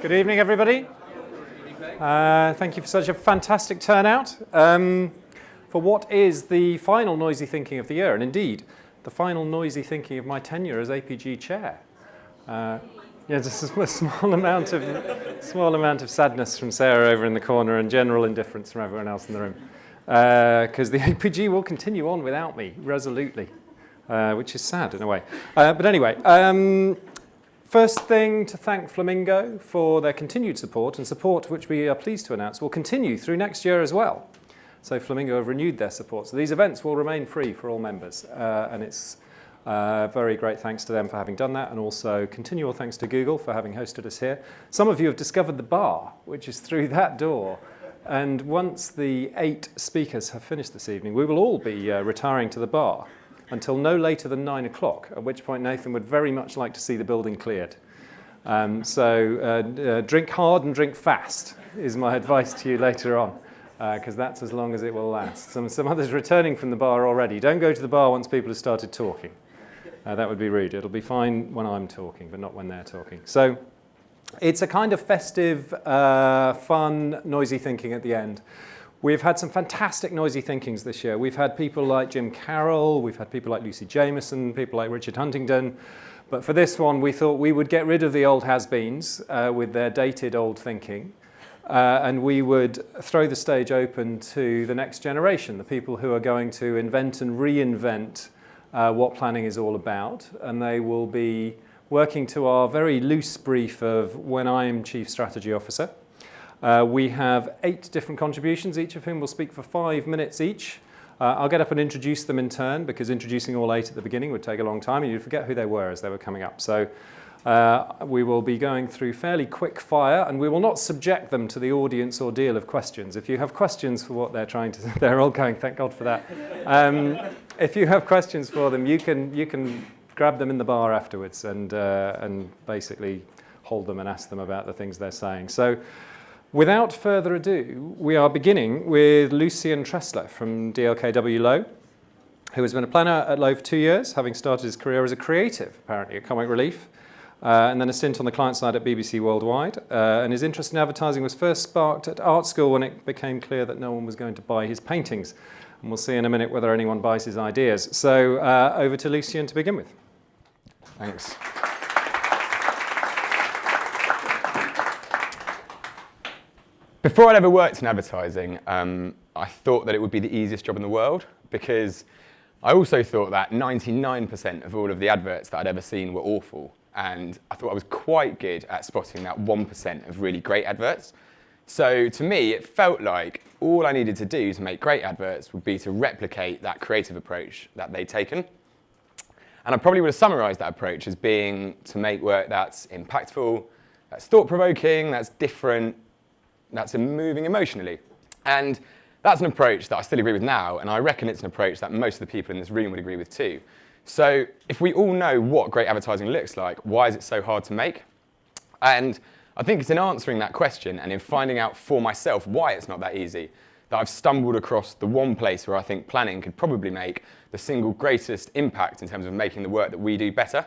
Good evening, everybody. Thank you for such a fantastic turnout for what is the final Noisy Thinking of the year, and indeed, the final Noisy Thinking of my tenure as APG chair. Just a small amount of sadness from Sarah over in the corner and general indifference from everyone else in the room, because the APG will continue on without me, resolutely, which is sad in a way. But anyway, first thing to thank Flamingo for their continued support, and support which we are pleased to announce will continue through next year as well. So Flamingo have renewed their support. So these events will remain free for all members, and it's very great thanks to them for having done that, and also continual thanks to Google for having hosted us here. Some of you have discovered the bar, which is through that door. And once the 8 speakers have finished this evening, we will all be retiring to the bar until no later than 9 o'clock, at which point Nathan would very much like to see the building cleared. So drink hard and drink fast is my advice to you later on, because that's as long as it will last. Some others returning from the bar already. Don't go to the bar once people have started talking. That would be rude. It'll be fine when I'm talking, but not when they're talking. So it's a kind of festive, fun, noisy thinking at the end. We've had some fantastic noisy thinkings this year. We've had people like Jim Carroll, we've had people like Lucy Jameson, people like Richard Huntington. But for this one, we thought we would get rid of the old has-beens with their dated old thinking. And we would throw the stage open to the next generation, the people who are going to invent and reinvent what planning is all about. And they will be working to our very loose brief of when I'm Chief Strategy Officer. We have 8 different contributions, each of whom will speak for 5 minutes each. I'll get up and introduce them in turn, because introducing all 8 at the beginning would take a long time, and you'd forget who they were as they were coming up. So we will be going through fairly quick fire, and we will not subject them to the audience ordeal of questions. If you have questions for what they're trying to... They're all going, thank God for that. If you have questions for them, you can grab them in the bar afterwards and basically hold them and ask them about the things they're saying. So without further ado, we are beginning with Lucian Tressler from DLKW Lowe, who has been a planner at Lowe for 2 years, having started his career as a creative, apparently, at Comic Relief, and then a stint on the client side at BBC Worldwide. And his interest in advertising was first sparked at art school when it became clear that no one was going to buy his paintings. And we'll see in a minute whether anyone buys his ideas. So over to Lucian to begin with. Thanks. Before I'd ever worked in advertising, I thought that it would be the easiest job in the world, because I also thought that 99% of all of the adverts that I'd ever seen were awful. And I thought I was quite good at spotting that 1% of really great adverts. So to me, it felt like all I needed to do to make great adverts would be to replicate that creative approach that they'd taken. And I probably would have summarized that approach as being to make work that's impactful, that's thought-provoking, that's different, that's moving emotionally. And that's an approach that I still agree with now, and I reckon it's an approach that most of the people in this room would agree with too. So if we all know what great advertising looks like, why is it so hard to make? And I think it's in answering that question and in finding out for myself why it's not that easy that I've stumbled across the one place where I think planning could probably make the single greatest impact in terms of making the work that we do better.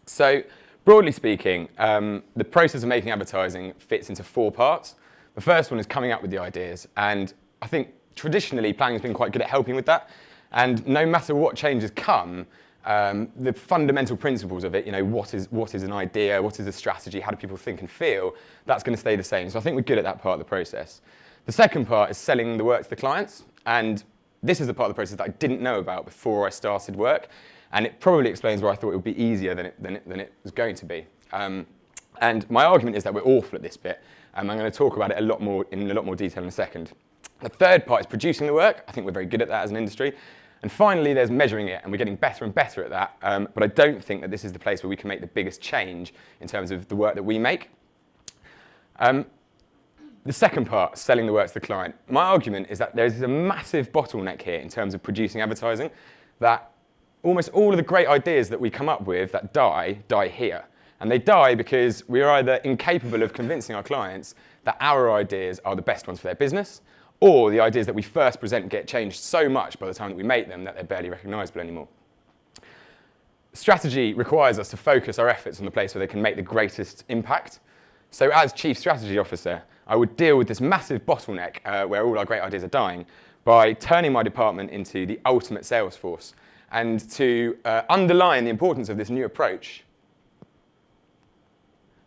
So broadly speaking, the process of making advertising fits into 4 parts. The first one is coming up with the ideas, and I think traditionally planning has been quite good at helping with that. And no matter what changes come, the fundamental principles of it, what is an idea, what is a strategy, how do people think and feel, that's going to stay the same. So I think we're good at that part of the process. The second part is selling the work to the clients, and this is the part of the process that I didn't know about before I started work, and it probably explains why I thought it would be easier than it was going to be. And my argument is that we're awful at this bit, and I'm going to talk about it in a lot more detail in a second. The third part is producing the work. I think we're very good at that as an industry. And finally, there's measuring it, and we're getting better and better at that. But I don't think that this is the place where we can make the biggest change in terms of the work that we make. The second part, selling the work to the client. My argument is that there's a massive bottleneck here in terms of producing advertising, that almost all of the great ideas that we come up with that die here. And they die because we're either incapable of convincing our clients that our ideas are the best ones for their business, or the ideas that we first present get changed so much by the time that we make them that they're barely recognizable anymore. Strategy requires us to focus our efforts on the place where they can make the greatest impact. So as Chief Strategy Officer, I would deal with this massive bottleneck where all our great ideas are dying by turning my department into the ultimate sales force. And to underline the importance of this new approach,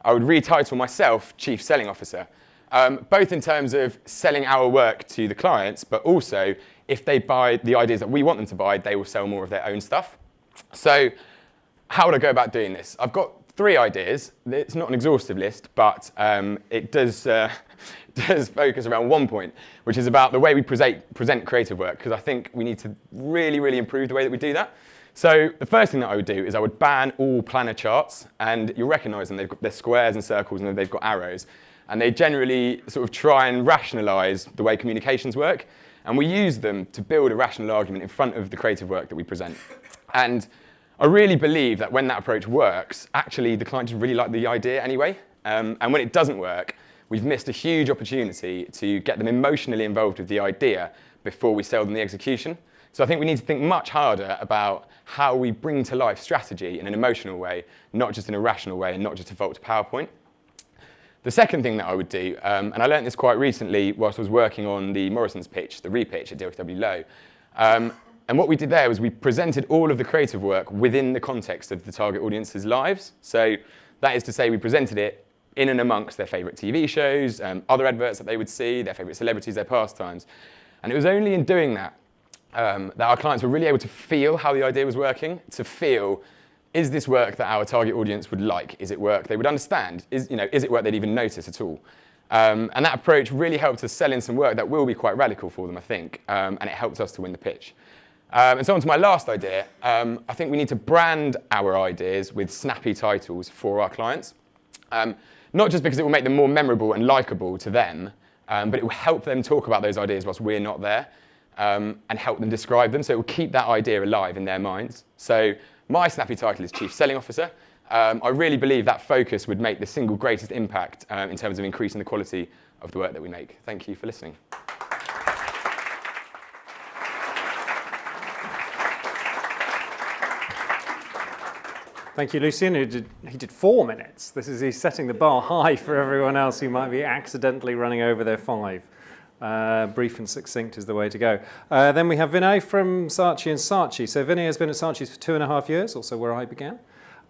I would retitle myself Chief Selling Officer, both in terms of selling our work to the clients, but also if they buy the ideas that we want them to buy, they will sell more of their own stuff. So how would I go about doing this? I've got 3 ideas. It's not an exhaustive list, but it does focus around one point, which is about the way we present creative work, because I think we need to really, really improve the way that we do that. So the first thing that I would do is I would ban all planner charts, and you'll recognise them. They're squares and circles, and they've got arrows. And they generally sort of try and rationalise the way communications work. And we use them to build a rational argument in front of the creative work that we present. And I really believe that when that approach works, actually the client just really like the idea anyway. And when it doesn't work, we've missed a huge opportunity to get them emotionally involved with the idea before we sell them the execution. So I think we need to think much harder about how we bring to life strategy in an emotional way, not just in a rational way, and not just default to PowerPoint. The second thing that I would do, and I learned this quite recently whilst I was working on the Morrison's pitch, the repitch at DLW Low, and what we did there was we presented all of the creative work within the context of the target audience's lives. So that is to say we presented it in and amongst their favourite TV shows, other adverts that they would see, their favourite celebrities, their pastimes. And it was only in doing that that our clients were really able to feel how the idea was working, to feel, is this work that our target audience would like? Is it work they would understand? Is it work they'd even notice at all? And that approach really helped us sell in some work that will be quite radical for them, I think, and it helped us to win the pitch. And so on to my last idea, I think we need to brand our ideas with snappy titles for our clients. Not just because it will make them more memorable and likeable to them, but it will help them talk about those ideas whilst we're not there, and help them describe them, so it will keep that idea alive in their minds. So my snappy title is Chief Selling Officer. I really believe that focus would make the single greatest impact in terms of increasing the quality of the work that we make. Thank you for listening. Thank you, Lucian. He did 4 minutes. He's setting the bar high for everyone else who might be accidentally running over their 5. Brief and succinct is the way to go. Then we have Vinay from Saatchi & Saatchi. So Vinay has been at Saatchi's for 2.5 years, also where I began.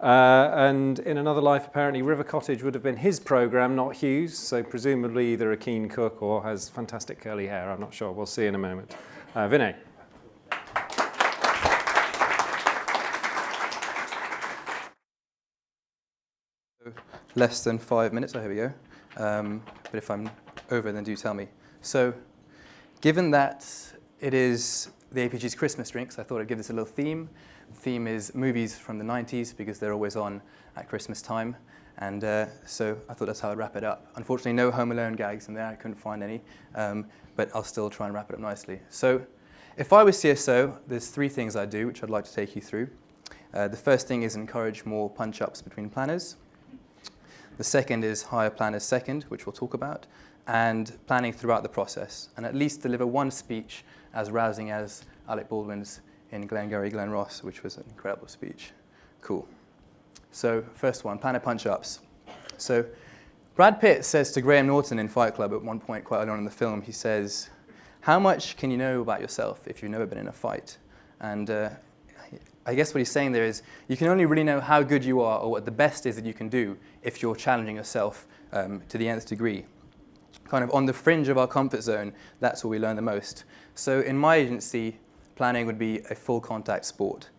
And in another life, apparently, River Cottage would have been his programme, not Hugh's. So presumably either a keen cook or has fantastic curly hair. I'm not sure. We'll see in a moment. Vinay. Less than 5 minutes. Oh, here we go. But if I'm over, then do tell me. So, given that it is the APG's Christmas drinks, I thought I'd give this a little theme. The theme is movies from the 90s because they're always on at Christmas time. And so I thought that's how I'd wrap it up. Unfortunately, no Home Alone gags in there. I couldn't find any. But I'll still try and wrap it up nicely. So, if I was CSO, there's 3 things I'd do, which I'd like to take you through. The first thing is encourage more punch-ups between planners. The second is hire planners second, which we'll talk about, and planning throughout the process, and at least deliver one speech as rousing as Alec Baldwin's in Glengarry Glen Ross, which was an incredible speech. Cool. So first one, planner punch-ups. So Brad Pitt says to Graham Norton in Fight Club at one point quite early on in the film, he says, "How much can you know about yourself if you've never been in a fight?" And I guess what he's saying there is you can only really know how good you are or what the best is that you can do if you're challenging yourself to the nth degree. Kind of on the fringe of our comfort zone, that's where we learn the most. So in my agency, planning would be a full contact sport.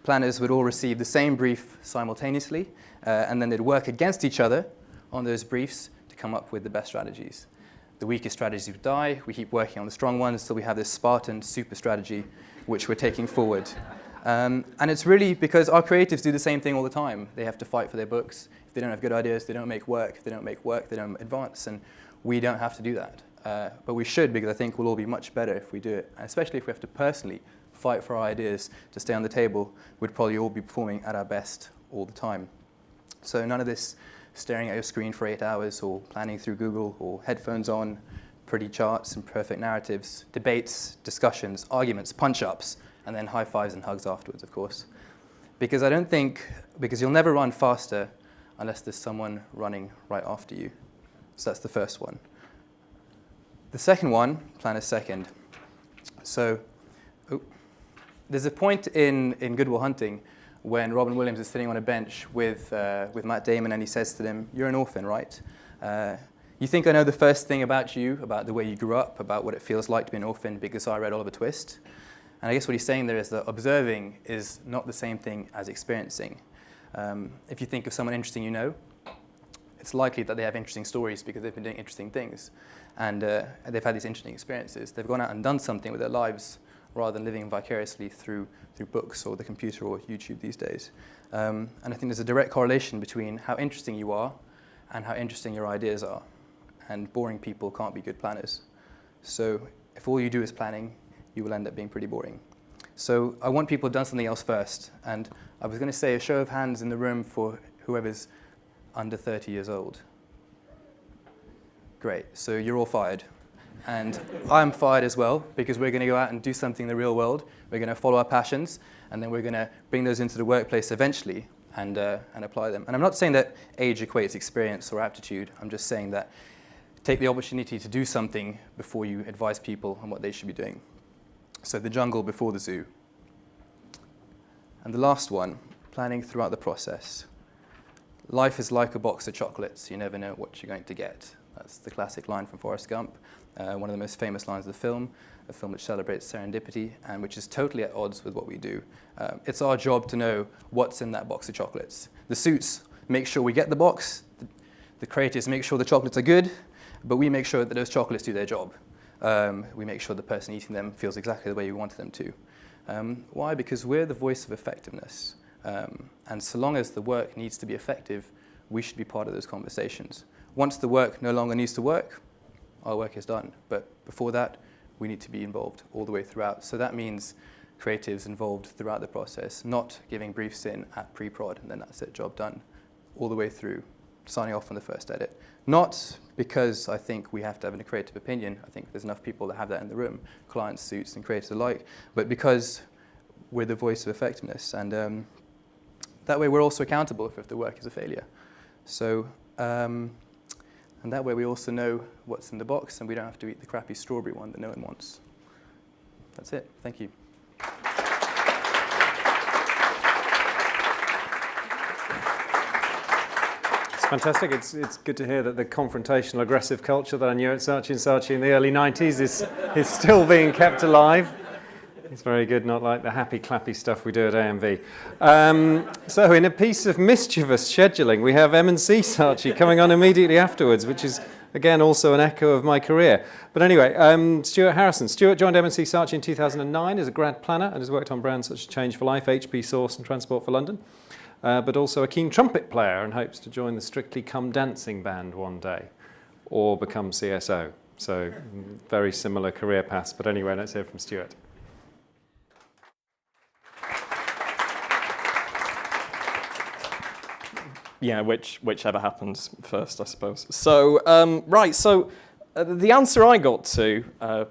Planners would all receive the same brief simultaneously, and then they'd work against each other on those briefs to come up with the best strategies. The weakest strategies would die. We keep working on the strong ones until we have this Spartan super strategy, which we're taking forward. And it's really because our creatives do the same thing all the time. They have to fight for their books. If they don't have good ideas, they don't make work. If they don't make work, they don't advance. And we don't have to do that. But we should, because I think we'll all be much better if we do it. And especially if we have to personally fight for our ideas to stay on the table, we'd probably all be performing at our best all the time. So none of this staring at your screen for 8 hours or planning through Google or headphones on, pretty charts and perfect narratives, debates, discussions, arguments, punch-ups, and then high fives and hugs afterwards, of course. Because you'll never run faster unless there's someone running right after you. So that's the first one. The second one, plan is second. So there's a point in Good Will Hunting when Robin Williams is sitting on a bench with Matt Damon, and he says to them, "You're an orphan, right? You think I know the first thing about you, about the way you grew up, about what it feels like to be an orphan because I read Oliver Twist?" And I guess what he's saying there is that observing is not the same thing as experiencing. If you think of someone interesting you know, it's likely that they have interesting stories because they've been doing interesting things. And they've had these interesting experiences. They've gone out and done something with their lives rather than living vicariously through books or the computer or YouTube these days. And I think there's a direct correlation between how interesting you are and how interesting your ideas are. And boring people can't be good planners. So if all you do is planning, you will end up being pretty boring. So I want people to have done something else first. And I was going to say a show of hands in the room for whoever's under 30 years old. Great, so you're all fired. And I'm fired as well, because we're going to go out and do something in the real world. We're going to follow our passions, and then we're going to bring those into the workplace eventually and apply them. And I'm not saying that age equates experience or aptitude. I'm just saying that take the opportunity to do something before you advise people on what they should be doing. So the jungle before the zoo. And the last one, planning throughout the process. Life is like a box of chocolates. You never know what you're going to get. That's the classic line from Forrest Gump, one of the most famous lines of the film, a film which celebrates serendipity and which is totally at odds with what we do. It's our job to know what's in that box of chocolates. The suits make sure we get the box. The creators make sure the chocolates are good, but we make sure that those chocolates do their job. We make sure the person eating them feels exactly the way we wanted them to. Why? Because we're the voice of effectiveness. And so long as the work needs to be effective, we should be part of those conversations. Once the work no longer needs to work, our work is done. But before that, we need to be involved all the way throughout. So that means creatives involved throughout the process, not giving briefs in at pre-prod and then that's it, job done, all the way through, signing off on the first edit. Not because I think we have to have a creative opinion. I think there's enough people that have that in the room, clients, suits, and creators alike, but because we're the voice of effectiveness. And that way we're also accountable if the work is a failure. So, and that way we also know what's in the box and we don't have to eat the crappy strawberry one that no one wants. That's it. Thank you. It's fantastic. It's good to hear that the confrontational, aggressive culture that I knew at Saatchi & Saatchi in the early 90s is still being kept alive. It's very good, not like the happy, clappy stuff we do at AMV. So in a piece of mischievous scheduling, we have M&C Saatchi coming on immediately afterwards, which is, again, also an echo of my career. But anyway, Stuart Harrison. Stuart joined M&C Saatchi in 2009 as a grad planner and has worked on brands such as Change for Life, HP Source and Transport for London, but also a keen trumpet player and hopes to join the Strictly Come Dancing band one day or become CSO. So very similar career paths. But anyway, let's hear from Stuart. Yeah, whichever happens first, I suppose. So, right, so the answer I got to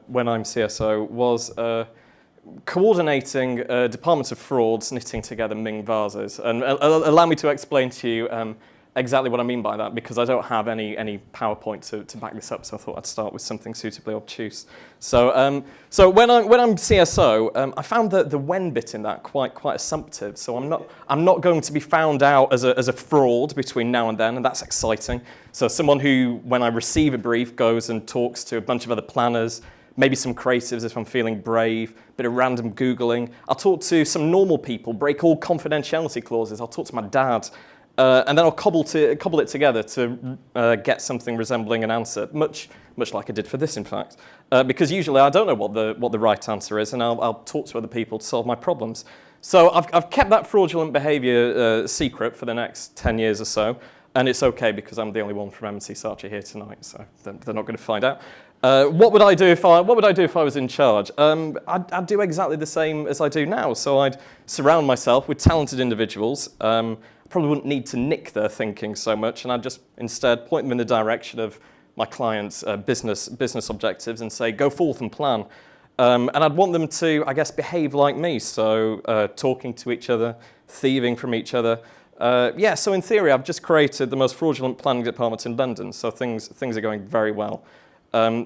when I'm CSO was coordinating departments of frauds knitting together Ming vases. And allow me to explain to you exactly what I mean by that, because I don't have any PowerPoint to back this up, so I thought I'd start with something suitably obtuse. So, so when I'm CSO, I found the when bit in that quite assumptive. So I'm not going to be found out as a fraud between now and then, and that's exciting. So someone who, when I receive a brief, goes and talks to a bunch of other planners, maybe some creatives if I'm feeling brave, a bit of random Googling. I'll talk to some normal people, break all confidentiality clauses. I'll talk to my dad. And then I'll cobble it together to get something resembling an answer, much like I did for this, in fact. Because usually I don't know what the right answer is, and I'll talk to other people to solve my problems. So I've kept that fraudulent behaviour secret for the next 10 years or so, and it's okay because I'm the only one from M&C Saatchi here tonight, so they're not going to find out. What would I do if I was in charge? I'd do exactly the same as I do now. So I'd surround myself with talented individuals. Probably wouldn't need to nick their thinking so much, and I'd just instead point them in the direction of my clients' business objectives and say, go forth and plan. And I'd want them to, I guess, behave like me, so talking to each other, thieving from each other, Yeah, so in theory, I've just created the most fraudulent planning department in London, so things are going very well.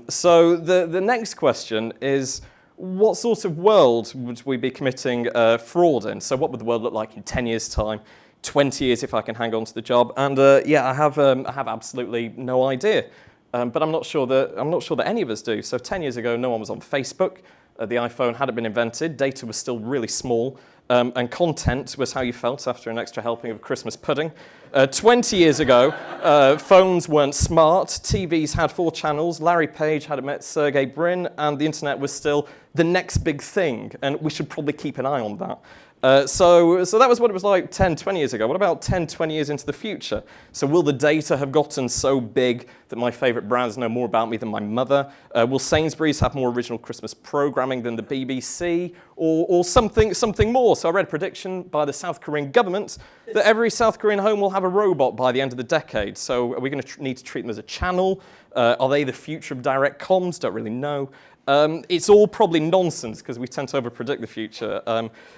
So the next question is, what sort of world would we be committing fraud in? So what would the world look like in 10 years' time, 20 years if I can hang on to the job? And yeah, I have absolutely no idea. But I'm not sure that any of us do. So 10 years ago, no one was on Facebook. The iPhone hadn't been invented. Data was still really small. And content was how you felt after an extra helping of Christmas pudding. 20 years ago, phones weren't smart. TVs had 4 channels. Larry Page hadn't met Sergey Brin. And the internet was still the next big thing. And we should probably keep an eye on that. So that was what it was like 10, 20 years ago. What about 10, 20 years into the future? So will the data have gotten so big that my favourite brands know more about me than my mother? Will Sainsbury's have more original Christmas programming than the BBC? Or something more? So I read a prediction by the South Korean government that every South Korean home will have a robot by the end of the decade. So are we going to need to treat them as a channel? Are they the future of direct comms? Don't really know. It's all probably nonsense because we tend to overpredict the future.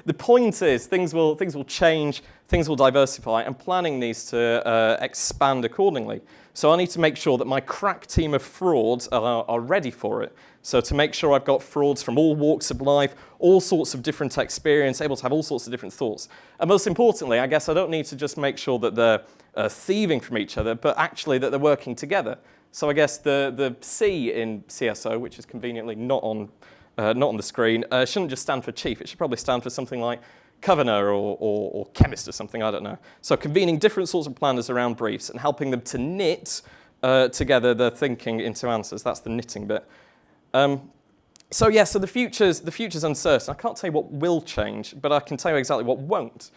The point is things will change, things will diversify, and planning needs to expand accordingly. So I need to make sure that my crack team of frauds are ready for it. So to make sure I've got frauds from all walks of life, all sorts of different experience, able to have all sorts of different thoughts. And most importantly, I guess I don't need to just make sure that they're thieving from each other, but actually that they're working together. So I guess the C in CSO, which is conveniently not on the screen, shouldn't just stand for chief. It should probably stand for something like Covener or chemist or something, I don't know. So convening different sorts of planners around briefs and helping them to knit together their thinking into answers. That's the knitting bit. So yeah, so the future's uncertain. I can't tell you what will change, but I can tell you exactly what won't.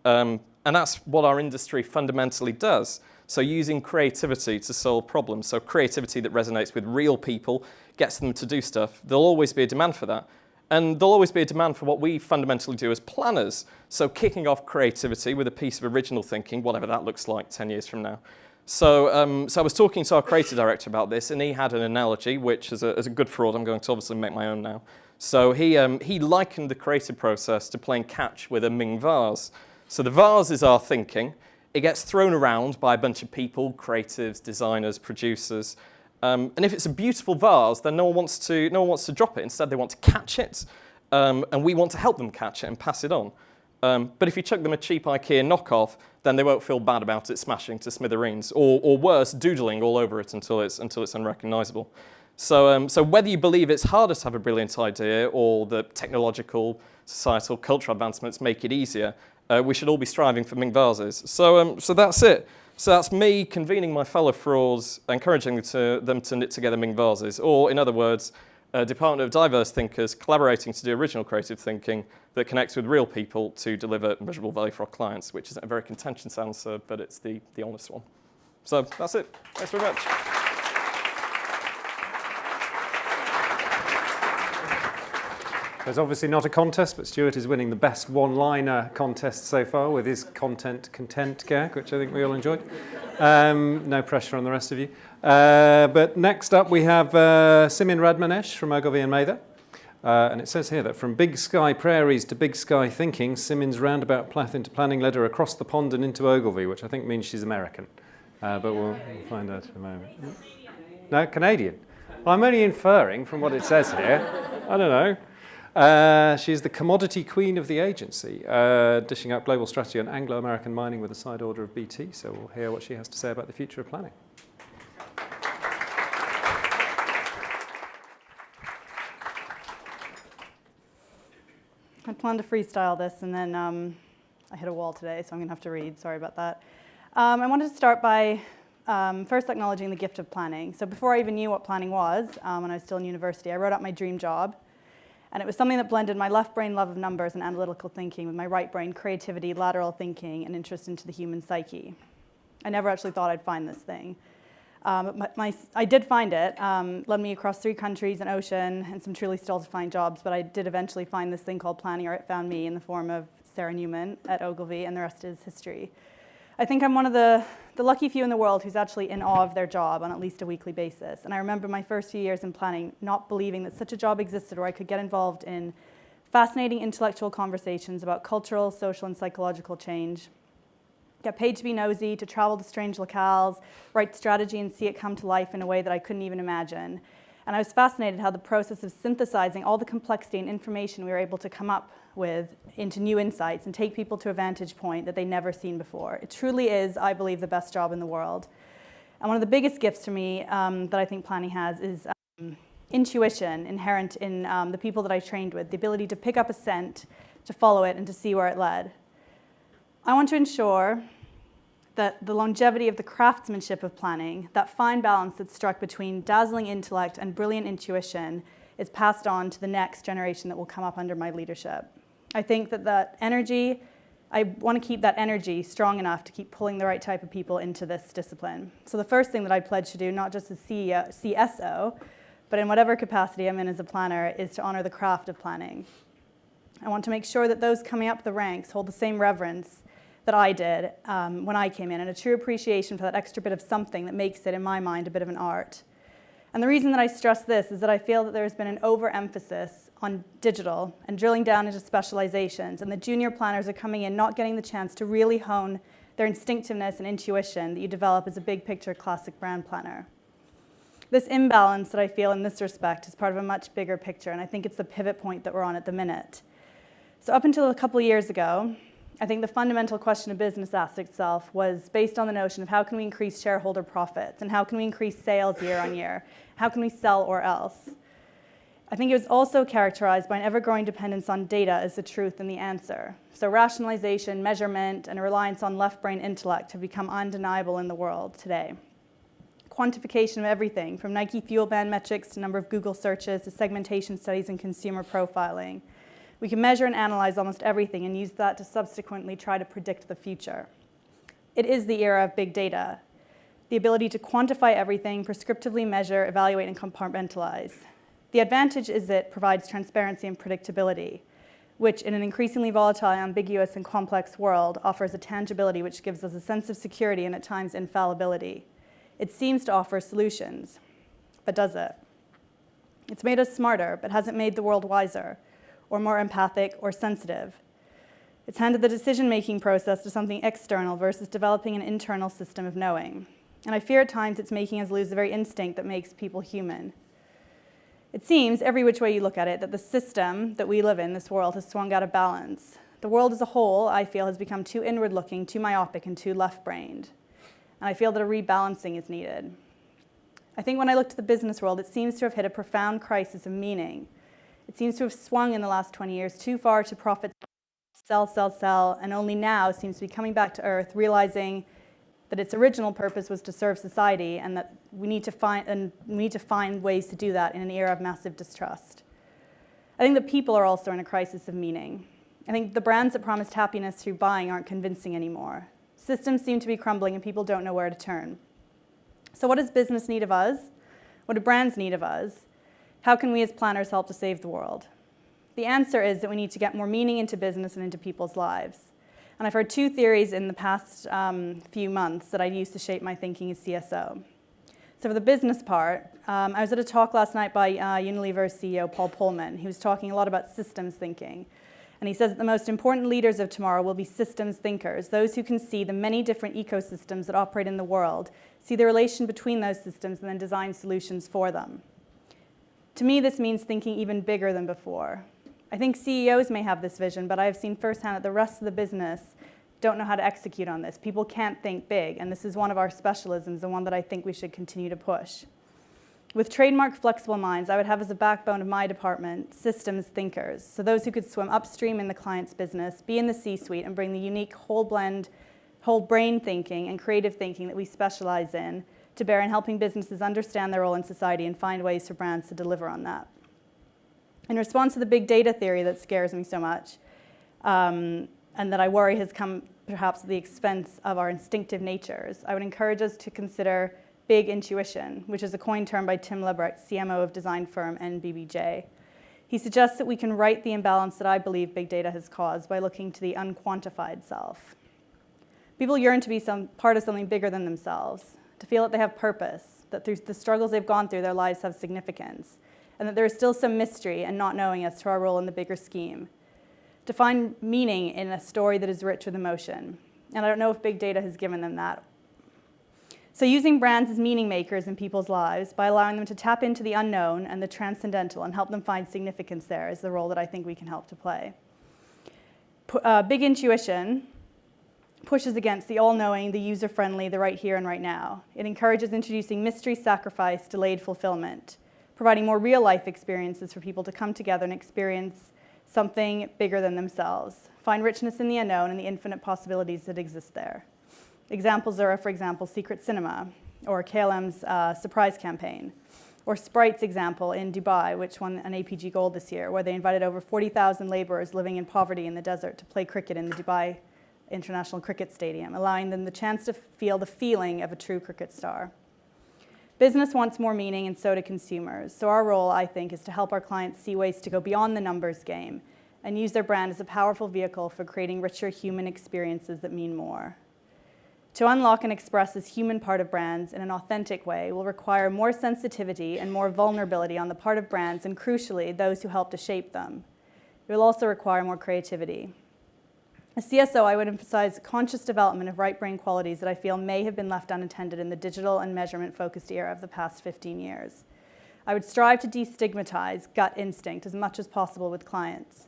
And that's what our industry fundamentally does. So using creativity to solve problems, so creativity that resonates with real people, gets them to do stuff, there'll always be a demand for that. And there'll always be a demand for what we fundamentally do as planners. So kicking off creativity with a piece of original thinking, whatever that looks like 10 years from now. So I was talking to our creative director about this, and he had an analogy, which as a good fraud, I'm going to obviously make my own now. So he likened the creative process to playing catch with a Ming vase. So the vase is our thinking. It gets thrown around by a bunch of people, creatives, designers, producers. And if it's a beautiful vase, then no one wants to drop it. Instead, they want to catch it, and we want to help them catch it and pass it on. But if you chuck them a cheap IKEA knockoff, then they won't feel bad about it smashing to smithereens, or worse, doodling all over it until it's unrecognisable. So whether you believe it's harder to have a brilliant idea or the technological, societal, cultural advancements make it easier, we should all be striving for Ming vases. So that's it. So that's me convening my fellow frauds, encouraging them to knit together Ming vases, or in other words, a department of diverse thinkers collaborating to do original creative thinking that connects with real people to deliver measurable value for our clients, which is a very contentious answer, but it's the honest one. So that's it. Thanks very much. There's obviously not a contest, but Stuart is winning the best one-liner contest so far with his content gag, which I think we all enjoyed. No pressure on the rest of you. But next up we have Simin Radmanesh from Ogilvy and Mather. And it says here that from big sky prairies to big sky thinking, Simin's roundabout path into planning led her across the pond and into Ogilvy, which I think means she's American. But we'll find out in a moment. No, Canadian. I'm only inferring from what it says here. I don't know. She's the commodity queen of the agency, dishing out global strategy on Anglo-American mining with a side order of BT. So we'll hear what she has to say about the future of planning. I planned to freestyle this, and then I hit a wall today, so I'm going to have to read. Sorry about that. I wanted to start by first acknowledging the gift of planning. So before I even knew what planning was, when I was still in university, I wrote out my dream job. And it was something that blended my left brain love of numbers and analytical thinking with my right brain creativity, lateral thinking, and interest into the human psyche. I never actually thought I'd find this thing. I did find it, led me across 3 countries, an ocean, and some truly still-to-find jobs, but I did eventually find this thing called planning, or it found me in the form of Sarah Newman at Ogilvy, and the rest is history. I think I'm one of the lucky few in the world who's actually in awe of their job on at least a weekly basis. And I remember my first few years in planning not believing that such a job existed where I could get involved in fascinating intellectual conversations about cultural, social, and psychological change, get paid to be nosy, to travel to strange locales, write strategy and see it come to life in a way that I couldn't even imagine. And I was fascinated how the process of synthesizing all the complexity and information we were able to come up with into new insights and take people to a vantage point that they'd never seen before. It truly is, I believe, the best job in the world. And one of the biggest gifts to me that I think planning has is intuition inherent in the people that I trained with, the ability to pick up a scent, to follow it, and to see where it led. I want to ensure that the longevity of the craftsmanship of planning, that fine balance that's struck between dazzling intellect and brilliant intuition, is passed on to the next generation that will come up under my leadership. I think that energy, I want to keep that energy strong enough to keep pulling the right type of people into this discipline. So the first thing that I pledge to do, not just as CSO, but in whatever capacity I'm in as a planner, is to honor the craft of planning. I want to make sure that those coming up the ranks hold the same reverence that I did when I came in, and a true appreciation for that extra bit of something that makes it, in my mind, a bit of an art. And the reason that I stress this is that I feel that there's been an overemphasis on digital and drilling down into specializations, and the junior planners are coming in not getting the chance to really hone their instinctiveness and intuition that you develop as a big picture classic brand planner. This imbalance that I feel in this respect is part of a much bigger picture, and I think it's the pivot point that we're on at the minute. So up until a couple of years ago, I think the fundamental question of business asked itself was based on the notion of how can we increase shareholder profits and how can we increase sales year on year? How can we sell or else? I think it was also characterized by an ever-growing dependence on data as the truth and the answer. So rationalization, measurement, and a reliance on left-brain intellect have become undeniable in the world today. Quantification of everything, from Nike fuel band metrics to number of Google searches to segmentation studies and consumer profiling. We can measure and analyze almost everything and use that to subsequently try to predict the future. It is the era of big data, the ability to quantify everything, prescriptively measure, evaluate, and compartmentalize. The advantage is it provides transparency and predictability, which in an increasingly volatile, ambiguous, and complex world offers a tangibility which gives us a sense of security and at times infallibility. It seems to offer solutions, but does it? It's made us smarter, but hasn't made the world wiser, or more empathic or sensitive. It's handed the decision-making process to something external versus developing an internal system of knowing. And I fear at times it's making us lose the very instinct that makes people human. It seems, every which way you look at it, that the system that we live in, this world, has swung out of balance. The world as a whole, I feel, has become too inward-looking, too myopic, and too left-brained. And I feel that a rebalancing is needed. I think when I look to the business world, it seems to have hit a profound crisis of meaning. It seems to have swung in the last 20 years too far to profit, sell, sell, sell, and only now seems to be coming back to earth, realizing that its original purpose was to serve society and that we need to find ways to do that in an era of massive distrust. I think that people are also in a crisis of meaning. I think the brands that promised happiness through buying aren't convincing anymore. Systems seem to be crumbling and people don't know where to turn. So what does business need of us? What do brands need of us? How can we as planners help to save the world? The answer is that we need to get more meaning into business and into people's lives. And I've heard two theories in the past few months that I used to shape my thinking as CSO. So for the business part, I was at a talk last night by Unilever's CEO, Paul Polman. He was talking a lot about systems thinking. And he says that the most important leaders of tomorrow will be systems thinkers, those who can see the many different ecosystems that operate in the world, see the relation between those systems, and then design solutions for them. To me, this means thinking even bigger than before. I think CEOs may have this vision, but I have seen firsthand that the rest of the business don't know how to execute on this. People can't think big, and this is one of our specialisms and one that I think we should continue to push. With trademark flexible minds, I would have as a backbone of my department systems thinkers, so those who could swim upstream in the client's business, be in the C-suite, and bring the unique whole brain thinking and creative thinking that we specialize in to bear in helping businesses understand their role in society and find ways for brands to deliver on that. In response to the big data theory that scares me so much, and that I worry has come perhaps at the expense of our instinctive natures, I would encourage us to consider big intuition, which is a coined term by Tim Lebrecht, CMO of design firm NBBJ. He suggests that we can right the imbalance that I believe big data has caused by looking to the unquantified self. People yearn to be part of something bigger than themselves, to feel that they have purpose, that through the struggles they've gone through, their lives have significance, and that there is still some mystery and not knowing as to our role in the bigger scheme. To find meaning in a story that is rich with emotion. And I don't know if big data has given them that. So using brands as meaning makers in people's lives by allowing them to tap into the unknown and the transcendental and help them find significance there is the role that I think we can help to play. Big intuition pushes against the all-knowing, the user-friendly, the right here and right now. It encourages introducing mystery, sacrifice, delayed fulfillment, providing more real-life experiences for people to come together and experience something bigger than themselves, find richness in the unknown and the infinite possibilities that exist there. Examples are, for example, Secret Cinema, or KLM's Surprise campaign, or Sprite's example in Dubai, which won an APG Gold this year, where they invited over 40,000 laborers living in poverty in the desert to play cricket in the Dubai International Cricket Stadium, allowing them the chance to feel the feeling of a true cricket star. Business wants more meaning, and so do consumers. So our role, I think, is to help our clients see ways to go beyond the numbers game and use their brand as a powerful vehicle for creating richer human experiences that mean more. To unlock and express this human part of brands in an authentic way will require more sensitivity and more vulnerability on the part of brands, and crucially, those who help to shape them. It will also require more creativity. As CSO, I would emphasize conscious development of right brain qualities that I feel may have been left unattended in the digital and measurement-focused era of the past 15 years. I would strive to destigmatize gut instinct as much as possible with clients.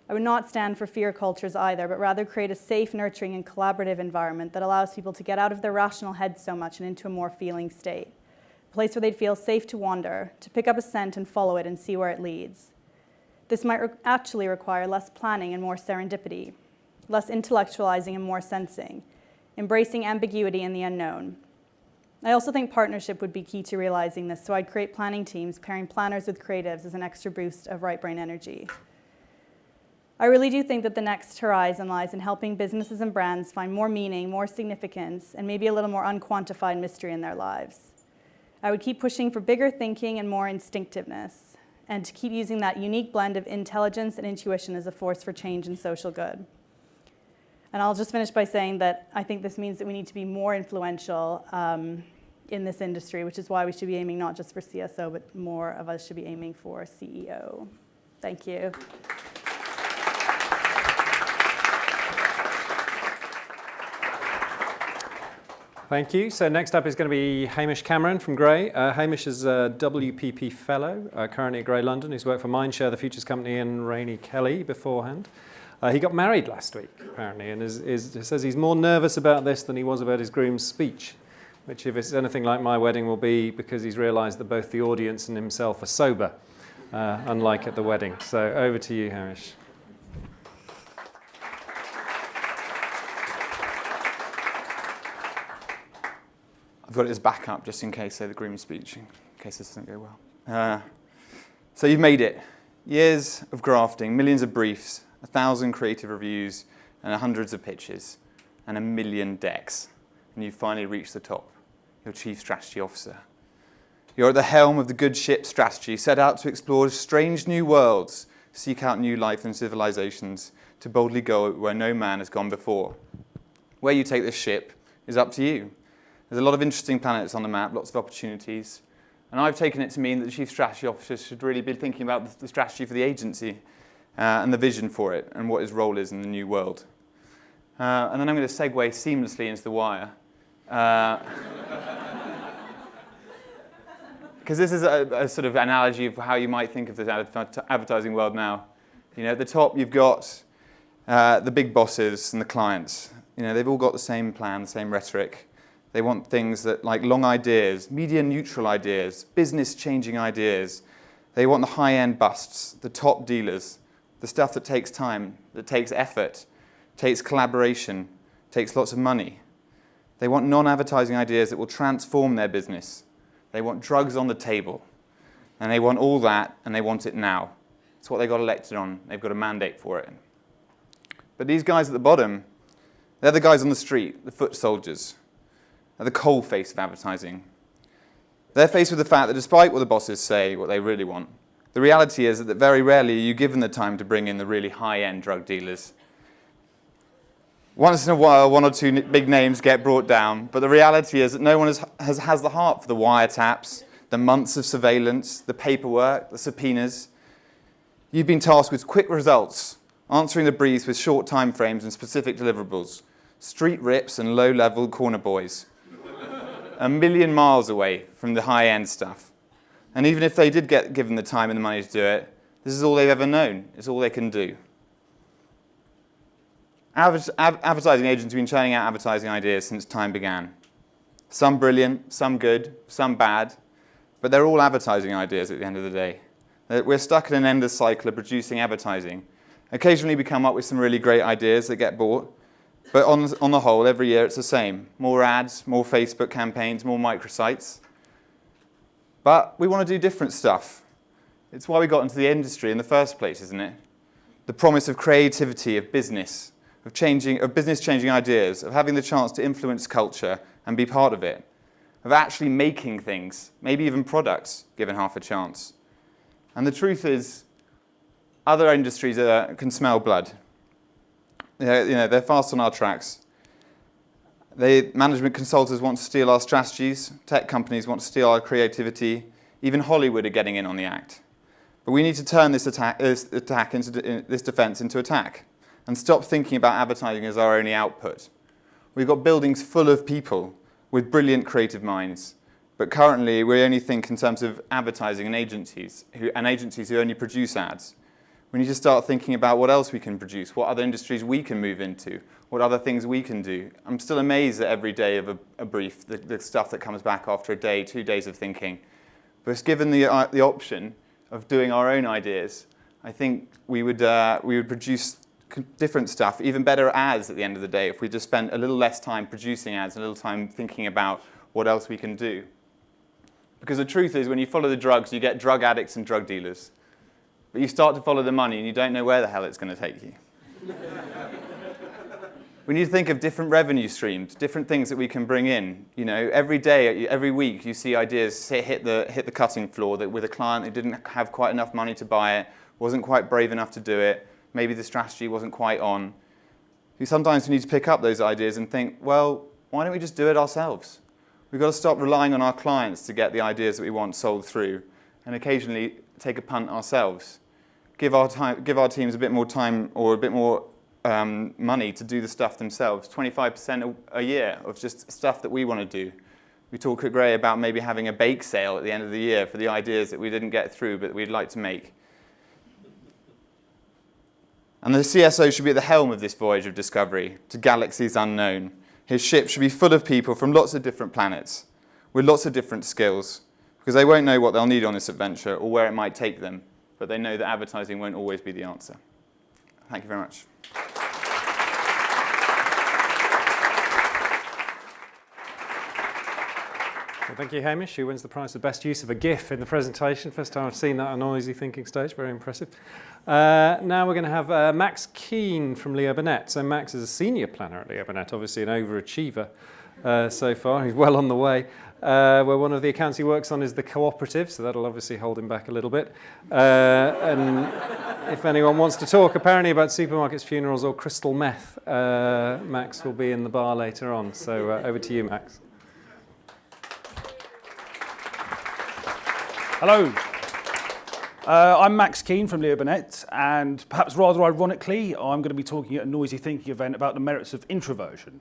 I would not stand for fear cultures either, but rather create a safe, nurturing, and collaborative environment that allows people to get out of their rational heads so much and into a more feeling state. A place where they'd feel safe to wander, to pick up a scent and follow it and see where it leads. This might actually require less planning and more serendipity, less intellectualizing and more sensing, embracing ambiguity and the unknown. I also think partnership would be key to realizing this, so I'd create planning teams, pairing planners with creatives as an extra boost of right brain energy. I really do think that the next horizon lies in helping businesses and brands find more meaning, more significance, and maybe a little more unquantified mystery in their lives. I would keep pushing for bigger thinking and more instinctiveness, and to keep using that unique blend of intelligence and intuition as a force for change and social good. And I'll just finish by saying that I think this means that we need to be more influential in this industry, which is why we should be aiming not just for CSO, but more of us should be aiming for CEO. Thank you. Thank you. So next up is going to be Hamish Cameron from Grey. Hamish is a WPP Fellow, currently at Grey London. He's worked for Mindshare, the Futures Company, and Rainey Kelly beforehand. He got married last week, apparently, and says he's more nervous about this than he was about his groom's speech, which, if it's anything like my wedding, will be because he's realised that both the audience and himself are sober, unlike at the wedding. So over to you, Hamish. I've got it as backup just in case, say, the groom's speech, in case this doesn't go well. So you've made it. Years of grafting, millions of briefs, 1,000 creative reviews, and hundreds of pitches, and 1 million decks. And you've finally reached the top, your Chief Strategy Officer. You're at the helm of the good ship strategy, set out to explore strange new worlds, seek out new life and civilizations, to boldly go where no man has gone before. Where you take this ship is up to you. There's a lot of interesting planets on the map, lots of opportunities. And I've taken it to mean that the Chief Strategy Officer should really be thinking about the strategy for the agency and the vision for it and what his role is in the new world. And then I'm going to segue seamlessly into the wire. Because this is a sort of analogy of how you might think of the advertising world now. You know, at the top you've got the big bosses and the clients. You know, they've all got the same plan, the same rhetoric. They want things that, like long ideas, media-neutral ideas, business-changing ideas. They want the high-end busts, the top dealers, the stuff that takes time, that takes effort, takes collaboration, takes lots of money. They want non-advertising ideas that will transform their business. They want drugs on the table. And they want all that, and they want it now. It's what they got elected on. They've got a mandate for it. But these guys at the bottom, they're the guys on the street, the foot soldiers. They're the cold face of advertising. They're faced with the fact that despite what the bosses say, what they really want, the reality is that very rarely are you given the time to bring in the really high-end drug dealers. Once in a while, 1 or 2 big names get brought down, but the reality is that no one has the heart for the wiretaps, the months of surveillance, the paperwork, the subpoenas. You've been tasked with quick results, answering the briefs with short time frames and specific deliverables. street rips and low-level corner boys, a million miles away from the high-end stuff. And even if they did get given the time and the money to do it, this is all they've ever known. It's all they can do. Advertising agents have been churning out advertising ideas since time began. Some brilliant, some good, some bad, but they're all advertising ideas at the end of the day. We're stuck in an endless cycle of producing advertising. Occasionally we come up with some really great ideas that get bought, but on the whole, every year it's the same. More ads, more Facebook campaigns, more microsites. But we want to do different stuff. It's why we got into the industry in the first place, isn't it? The promise of creativity, of business, of business changing ideas, of having the chance to influence culture and be part of it, of actually making things, maybe even products, given half a chance. And the truth is, other industries can smell blood. They're fast on our tracks. Management consultants want to steal our strategies. Tech companies want to steal our creativity. Even Hollywood are getting in on the act. But we need to turn this defense into attack and stop thinking about advertising as our only output. We've got buildings full of people with brilliant creative minds. But currently, we only think in terms of advertising and agencies who only produce ads. We need to start thinking about what else we can produce, what other industries we can move into, what other things we can do. I'm still amazed at every day of a brief, the stuff that comes back after a day, 2 days of thinking. But given the option of doing our own ideas, I think we would produce different stuff, even better ads at the end of the day, if we just spent a little less time producing ads and a little time thinking about what else we can do. Because the truth is, when you follow the drugs, you get drug addicts and drug dealers. But you start to follow the money and you don't know where the hell it's going to take you. We need to think of different revenue streams, different things that we can bring in. Every day, every week, you see ideas hit the cutting floor that with a client who didn't have quite enough money to buy it, wasn't quite brave enough to do it, maybe the strategy wasn't quite on. Sometimes we need to pick up those ideas and think, well, why don't we just do it ourselves? We've got to stop relying on our clients to get the ideas that we want sold through, and occasionally take a punt ourselves. Give our teams a bit more time or a bit more money to do the stuff themselves. 25% a year of just stuff that we want to do. We talk at Gray about maybe having a bake sale at the end of the year for the ideas that we didn't get through but we'd like to make. And the CSO should be at the helm of this voyage of discovery to galaxies unknown. His ship should be full of people from lots of different planets with lots of different skills, because they won't know what they'll need on this adventure or where it might take them, but they know that advertising won't always be the answer. Thank you very much. Well, thank you, Hamish, who wins the prize for best use of a GIF in the presentation. First time I've seen that on Noisy Thinking stage. Very impressive. Now we're going to have Max Keane from Leo Burnett. So Max is a senior planner at Leo Burnett, obviously an overachiever so far. He's well on the way. Where one of the accounts he works on is the cooperative, so that'll obviously hold him back a little bit. And if anyone wants to talk apparently about supermarkets, funerals or crystal meth, Max will be in the bar later on. So over to you, Max. Hello. I'm Max Keane from Leo Burnett, and perhaps rather ironically, I'm going to be talking at a Noisy Thinking event about the merits of introversion.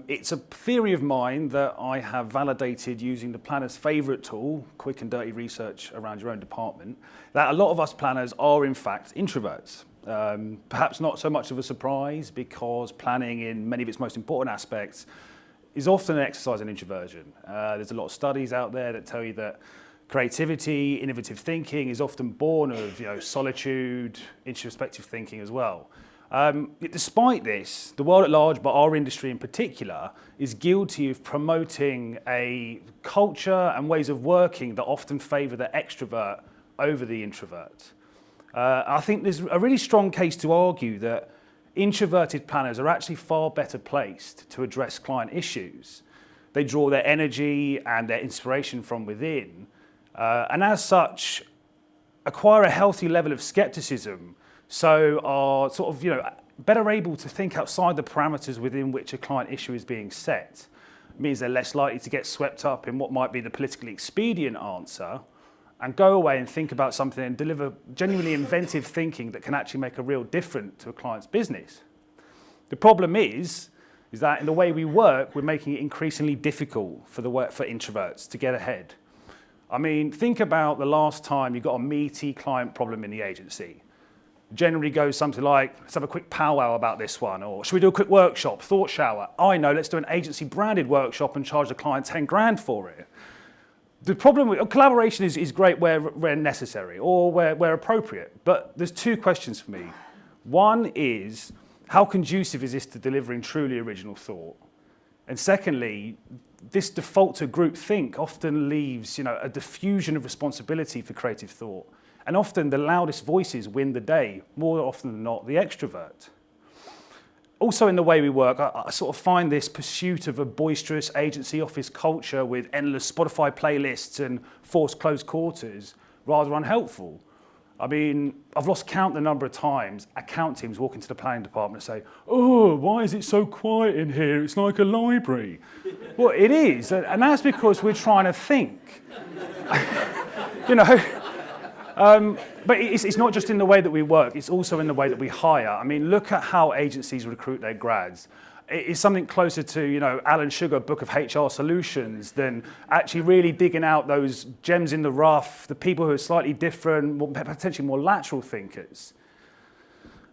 It's a theory of mine that I have validated using the planner's favourite tool, quick and dirty research around your own department, that a lot of us planners are in fact introverts. Perhaps not so much of a surprise, because planning in many of its most important aspects is often an exercise in introversion. There's a lot of studies out there that tell you that creativity, innovative thinking is often born of solitude, introspective thinking as well. Despite this, the world at large, but our industry in particular, is guilty of promoting a culture and ways of working that often favour the extrovert over the introvert. I think there's a really strong case to argue that introverted planners are actually far better placed to address client issues. They draw their energy and their inspiration from within, and as such, acquire a healthy level of skepticism, so are better able to think outside the parameters within which a client issue is being set. It means they're less likely to get swept up in what might be the politically expedient answer, and go away and think about something and deliver genuinely inventive thinking that can actually make a real difference to a client's business. The problem is is that in the way we work, we're making it increasingly difficult for introverts to get ahead. I mean, think about the last time you got a meaty client problem in the agency. Generally goes something like, let's have a quick powwow about this one, or should we do a quick workshop, thought shower? I know, let's do an agency branded workshop and charge the client 10 grand for it. The problem with collaboration is great where necessary or where appropriate, but there's two questions for me. One is, how conducive is this to delivering truly original thought? And secondly, this default to groupthink often leaves, a diffusion of responsibility for creative thought. And often the loudest voices win the day, more often than not the extrovert. Also in the way we work, I sort of find this pursuit of a boisterous agency office culture with endless Spotify playlists and forced close quarters rather unhelpful. I mean, I've lost count the number of times account teams walk into the planning department and say, oh, why is it so quiet in here? It's like a library. Well, it is, and that's because we're trying to think. But it's not just in the way that we work, it's also in the way that we hire. I mean, look at how agencies recruit their grads. It's something closer to, Alan Sugar, Book of HR Solutions, than actually really digging out those gems in the rough, the people who are slightly different, potentially more lateral thinkers.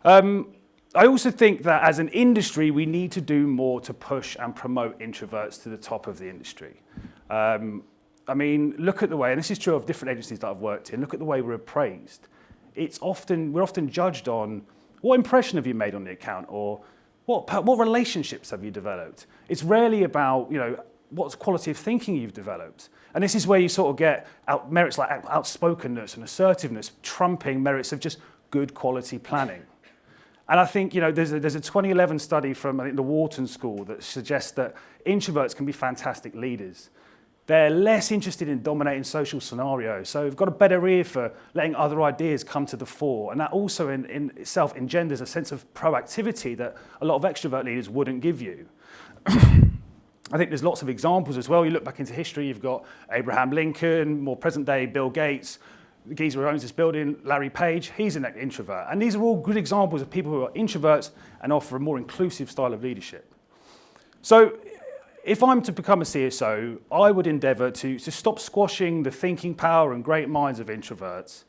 I also think that as an industry, we need to do more to push and promote introverts to the top of the industry. I mean, look at the way, and this is true of different agencies that I've worked in, look at the way we're appraised. We're often judged on what impression have you made on the account, or what relationships have you developed? It's rarely about, what quality of thinking you've developed. And this is where you sort of get merits like outspokenness and assertiveness trumping merits of just good quality planning. And I think, there's a 2011 study from, I think, the Wharton School that suggests that introverts can be fantastic leaders. They're less interested in dominating social scenarios, so they've got a better ear for letting other ideas come to the fore, and that also in itself engenders a sense of proactivity that a lot of extrovert leaders wouldn't give you. I think there's lots of examples as well. You look back into history, you've got Abraham Lincoln, more present day Bill Gates, the geezer who owns this building, Larry Page, he's an introvert. And these are all good examples of people who are introverts and offer a more inclusive style of leadership. So if I'm to become a CSO, I would endeavour to stop squashing the thinking power and great minds of introverts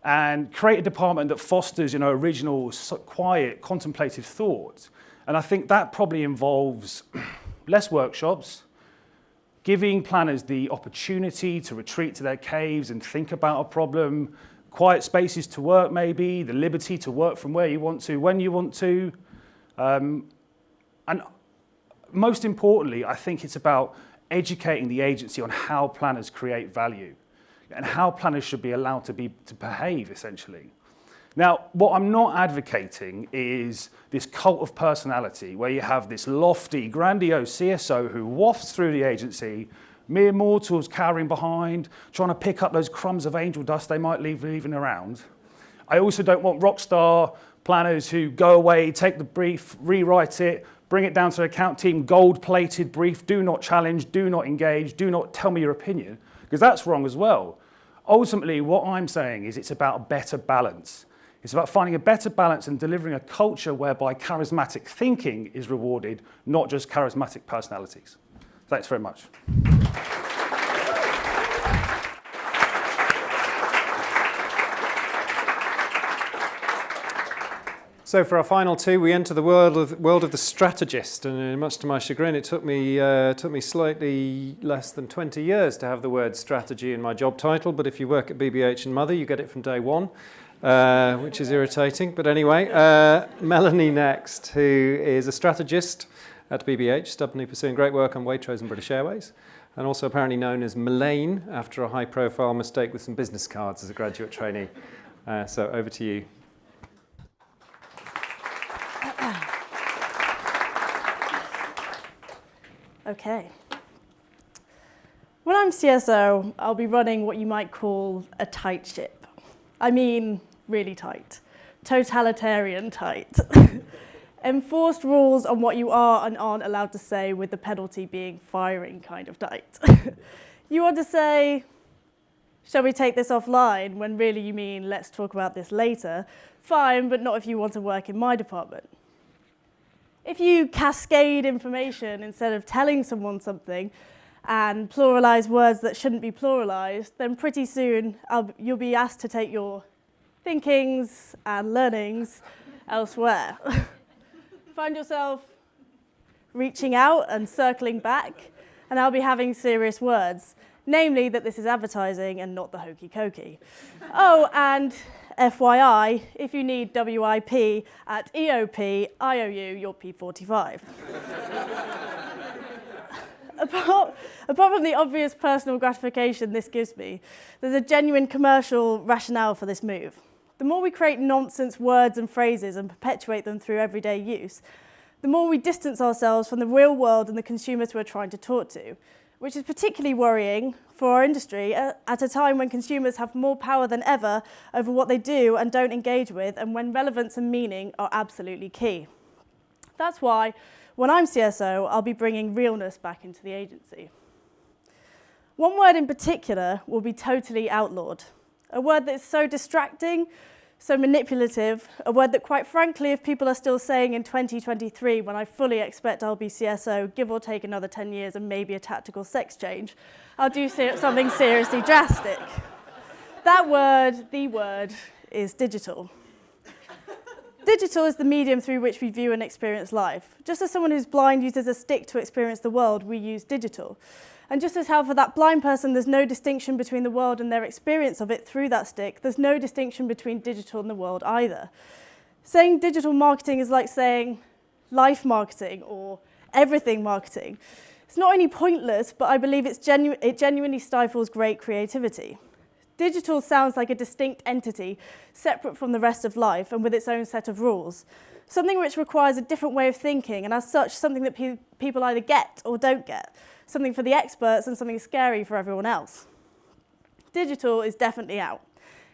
and create a department that fosters, original, quiet, contemplative thought. And I think that probably involves less workshops, giving planners the opportunity to retreat to their caves and think about a problem, quiet spaces to work maybe, the liberty to work from where you want to, when you want to. And most importantly, I think it's about educating the agency on how planners create value and how planners should be allowed to behave, essentially. Now, what I'm not advocating is this cult of personality where you have this lofty, grandiose CSO who wafts through the agency, mere mortals cowering behind, trying to pick up those crumbs of angel dust they might leave leaving around. I also don't want rock star planners who go away, take the brief, rewrite it, bring it down to the account team, gold-plated brief, do not challenge, do not engage, do not tell me your opinion, because that's wrong as well. Ultimately, what I'm saying is it's about a better balance. It's about finding a better balance and delivering a culture whereby charismatic thinking is rewarded, not just charismatic personalities. Thanks very much. So for our final two, we enter the world of the strategist, and much to my chagrin, it took me slightly less than 20 years to have the word strategy in my job title. But if you work at BBH and Mother, you get it from day one, which is irritating. But anyway, Melanie next, who is a strategist at BBH, stubbornly pursuing great work on Waitrose and British Airways, and also apparently known as Melaine after a high-profile mistake with some business cards as a graduate trainee. So over to you. Okay. When I'm CSO, I'll be running what you might call a tight ship. I mean, really tight. Totalitarian tight. Enforced rules on what you are and aren't allowed to say, with the penalty being firing kind of tight. You want to say, shall we take this offline, when really you mean, let's talk about this later. Fine, but not if you want to work in my department. If you cascade information instead of telling someone something and pluralize words that shouldn't be pluralized, then pretty soon you'll be asked to take your thinkings and learnings elsewhere. Find yourself reaching out and circling back, and I'll be having serious words, namely that this is advertising and not the hokey cokey. Oh, and FYI, if you need WIP at EOP, IOU, you're P45. Apart from the obvious personal gratification this gives me, there's a genuine commercial rationale for this move. The more we create nonsense words and phrases and perpetuate them through everyday use, the more we distance ourselves from the real world and the consumers we're trying to talk to, which is particularly worrying for our industry at a time when consumers have more power than ever over what they do and don't engage with, and when relevance and meaning are absolutely key. That's why, when I'm CSO, I'll be bringing realness back into the agency. One word in particular will be totally outlawed, a word that's so distracting, so manipulative, a word that, quite frankly, if people are still saying in 2023, when I fully expect I'll be CSO, give or take another 10 years and maybe a tactical sex change, I'll do something seriously drastic. That word, the word, is digital. Digital is the medium through which we view and experience life. Just as someone who's blind uses a stick to experience the world, we use digital. And just as how for that blind person there's no distinction between the world and their experience of it through that stick, there's no distinction between digital and the world either. Saying digital marketing is like saying life marketing or everything marketing. It's not only pointless, but I believe it genuinely stifles great creativity. Digital sounds like a distinct entity, separate from the rest of life and with its own set of rules. Something which requires a different way of thinking, and as such, something that people either get or don't get. Something for the experts and something scary for everyone else. Digital is definitely out.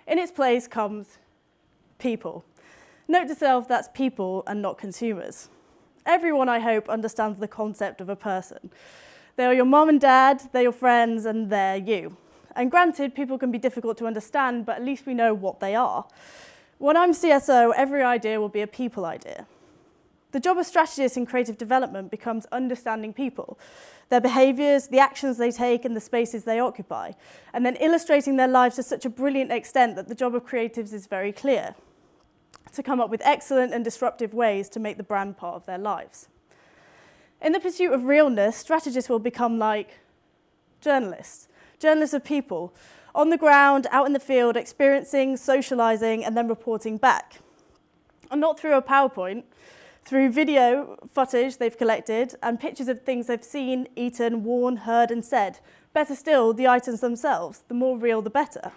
In its place comes people. Note to self, that's people and not consumers. Everyone, I hope, understands the concept of a person. They are your mum and dad, they're your friends, and they're you. And granted, people can be difficult to understand, but at least we know what they are. When I'm CSO, every idea will be a people idea. The job of strategists in creative development becomes understanding people, their behaviours, the actions they take, and the spaces they occupy, and then illustrating their lives to such a brilliant extent that the job of creatives is very clear, to come up with excellent and disruptive ways to make the brand part of their lives. In the pursuit of realness, strategists will become like journalists of people, on the ground, out in the field, experiencing, socialising, and then reporting back. And not through a PowerPoint, through video footage they've collected and pictures of things they've seen, eaten, worn, heard, and said. Better still, the items themselves. The more real, the better.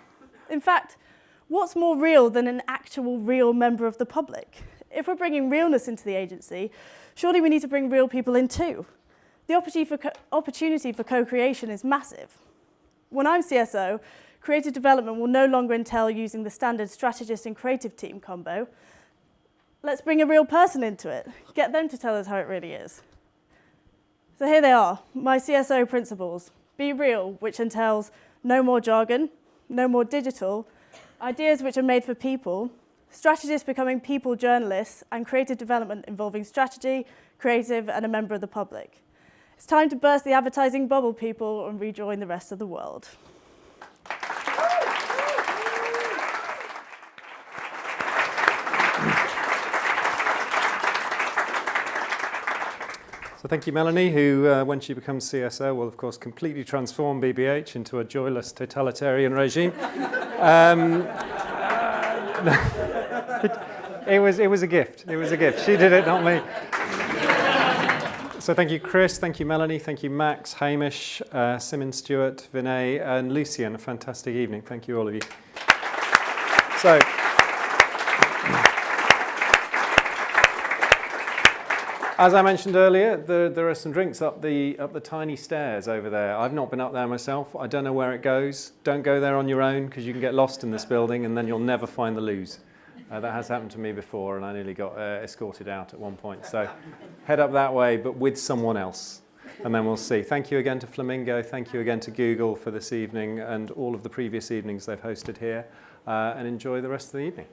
In fact, what's more real than an actual real member of the public? If we're bringing realness into the agency, surely we need to bring real people in too. The opportunity for co-creation is massive. When I'm CSO, creative development will no longer entail using the standard strategist and creative team combo. Let's bring a real person into it. Get them to tell us how it really is. So here they are, my CSO principles. Be real, which entails no more jargon, no more digital, ideas which are made for people, strategists becoming people journalists, and creative development involving strategy, creative, and a member of the public. It's time to burst the advertising bubble, people, and rejoin the rest of the world. So thank you, Melanie, who, when she becomes CSO, will, of course, completely transform BBH into a joyless totalitarian regime. It was a gift. It was a gift. She did it, not me. So thank you, Chris. Thank you, Melanie. Thank you, Max, Hamish, Simon Stewart, Vinay, and Lucian. A fantastic evening. Thank you, all of you. So. As I mentioned earlier, there are some drinks up the tiny stairs over there. I've not been up there myself. I don't know where it goes. Don't go there on your own because you can get lost in this building and then you'll never find the loos. That has happened to me before and I nearly got escorted out at one point. So head up that way, but with someone else, and then we'll see. Thank you again to Flamingo. Thank you again to Google for this evening and all of the previous evenings they've hosted here. And enjoy the rest of the evening.